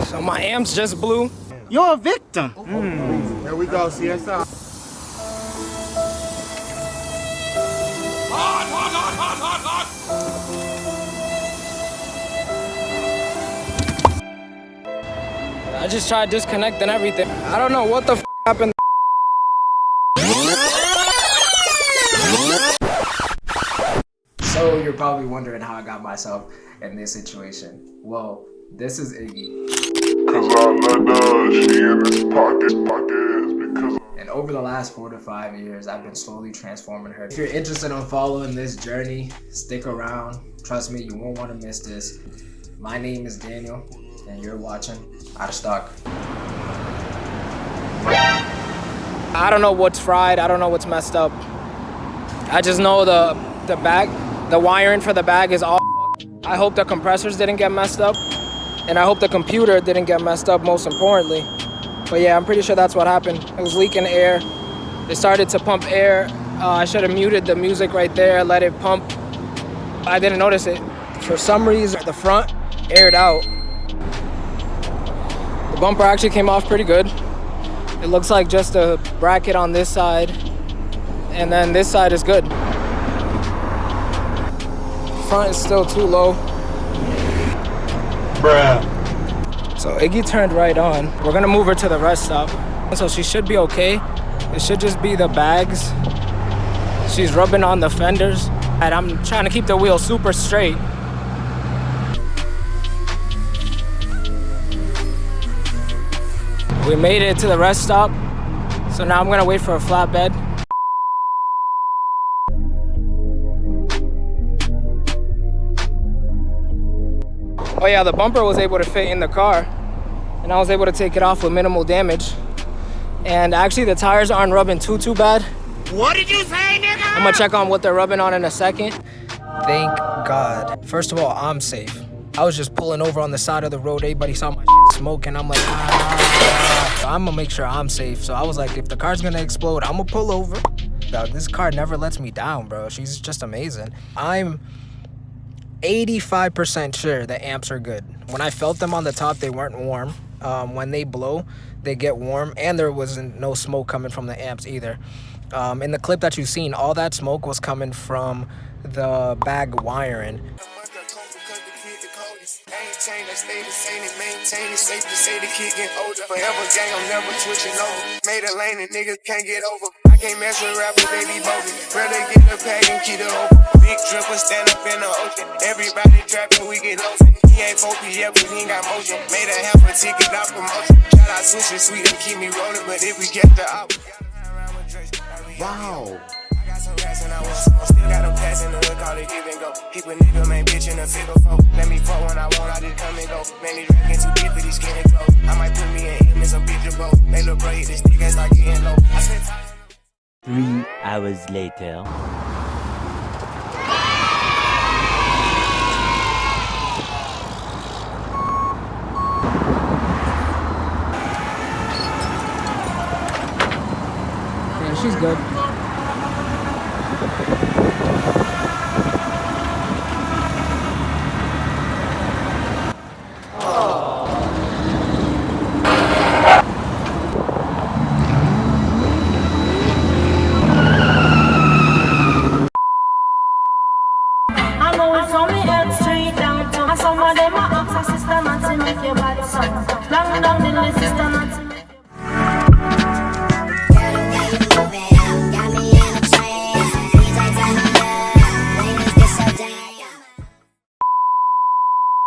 So my amps just blew. You're a victim. There we go, CSI. I just tried disconnecting everything. I don't know what the f happened. So you're probably wondering how I got myself in this situation. Well, this is Iggy. Cause I let she in this pockets because And over the last 4 to 5 years, I've been slowly transforming her. If you're interested in following this journey, stick around. Trust me, you won't want to miss this. My name is Daniel, and you're watching Out of Stock. I don't know what's fried. I don't know what's messed up. I just know the bag, the wiring for the bag is all fucked. I hope the compressors didn't get messed up, and I hope the computer didn't get messed up, most importantly. But yeah, I'm pretty sure that's what happened. It was leaking air. It started to pump air. I should have muted the music right there, let it pump. I didn't notice it. For some reason, the front aired out. The bumper actually came off pretty good. It looks like just a bracket on this side, and then this side is good. Front is still too low. Bruh. So Iggy turned right on. We're gonna move her to the rest stop. So she should be okay. It should just be the bags. She's rubbing on the fenders. And I'm trying to keep the wheel super straight. We made it to the rest stop. So now I'm gonna wait for a flatbed. Oh yeah, the bumper was able to fit in the car, and I was able to take it off with minimal damage. And actually the tires aren't rubbing too bad. What did you say, nigga? I'm gonna check on what they're rubbing on in a second. Thank God. First of all, I'm safe. I was just pulling over on the side of the road. Everybody saw my shit smoking. I'm like, So I'm gonna make sure I'm safe. So I was like, if the car's gonna explode, I'm gonna pull over. Dog, this car never lets me down, bro. She's just amazing. I'm 85% sure the amps are good. When I felt them on the top, they weren't warm. When they blow, they get warm, and there wasn't no smoke coming from the amps either. In the clip that you've seen, all that smoke was coming from the bag wiring. Maintain, stay the same and maintain it. Safe to say the kid get older. Forever gang, I'm never switching over. Made a lane and niggas can't get over. I can't mess with rappers, they be bogus. Rather get the pack and keep it open. Big dripper stand up in the ocean. Everybody trapping, we get lotion. He ain't 4PF, but he ain't got motion. Made a half a ticket off promotion. Shout out switching sweet and keep me rolling. But if we get the out, Wow. some rats and I was still got them pass in the hood, call it give and go. Keep a nigga, man, bitch in a figure four. Let me fuck when I want, I just come and go. Man, these rapping too deep for these skinny clothes. I might put me in him in some picture boat. Make little bro hit this dick and start getting low. I spent time. 3 hours later. Yeah, she's good.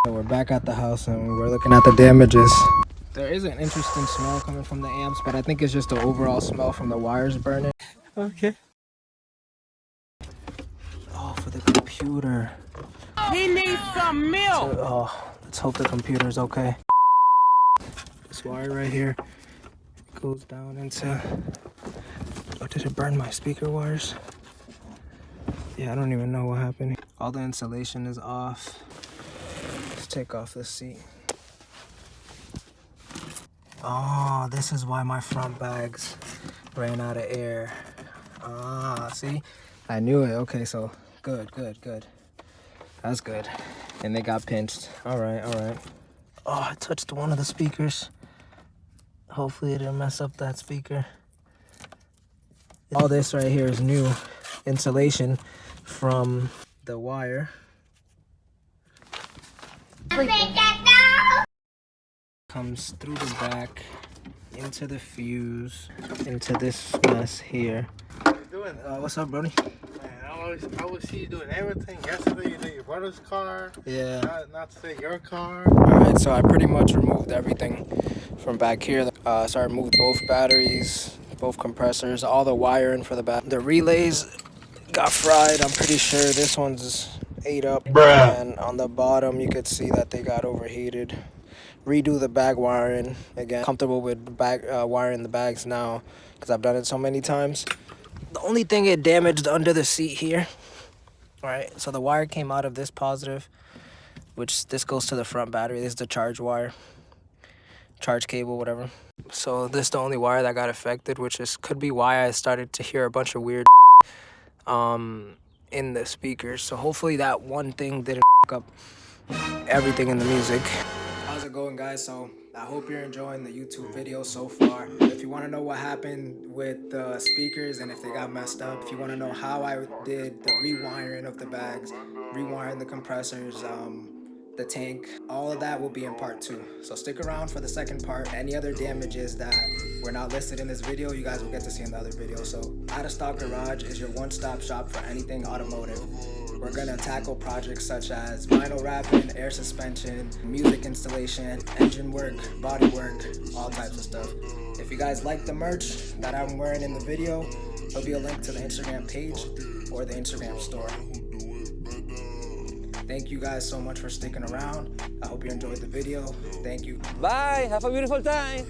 We're back at the house and we're looking at the damages. There is an interesting smell coming from the amps, but I think it's just the overall smell from the wires burning. Okay. Oh, for the computer. He needs some milk. Oh, let's hope the computer's okay. This wire right here goes down into... Oh, did it burn my speaker wires? Yeah, I don't even know what happened. All the insulation is off. Let's take off this seat. Oh, this is why my front bags ran out of air. Ah, see? I knew it. Okay, so good. That's good. And they got pinched. All right. Oh, I touched one of the speakers. Hopefully it didn't mess up that speaker. All this right here is new insulation from the wire. Comes through the back, into the fuse, into this mess here. Doing? What's up, Brody? Man, I always see you doing everything. Yesterday you did your brother's car. Yeah. Not to say your car. Alright, so I pretty much removed everything from back here. So I removed both batteries, both compressors, all the wiring for the back. The relays got fried. I'm pretty sure this one's ate up. Bruh. And on the bottom, you could see that they got overheated. Redo the bag wiring again. Comfortable with bag wiring the bags now because I've done it so many times. The only thing it damaged under the seat here. All right, so the wire came out of this positive, which this goes to the front battery. This is the charge wire, charge cable, whatever. So this is the only wire that got affected, which is could be why I started to hear a bunch of weird in the speakers. So hopefully that one thing didn't up everything in the music. How's it going, guys? So I hope you're enjoying the YouTube video so far. If you want to know what happened with the speakers and if they got messed up, if you want to know how I did the rewiring of the bags, rewiring the compressors, the tank, all of that will be in part 2. So stick around for the second part. Any other damages that were not listed in this video, you guys will get to see in the other video. So Out of Stock Garage is your one-stop shop for anything automotive. We're gonna tackle projects such as vinyl wrapping, air suspension, music installation, engine work, body work, all types of stuff. If you guys like the merch that I'm wearing in the video, there'll be a link to the Instagram page or the Instagram store. Thank you guys so much for sticking around. I hope you enjoyed the video. Thank you. Bye. Have a beautiful time.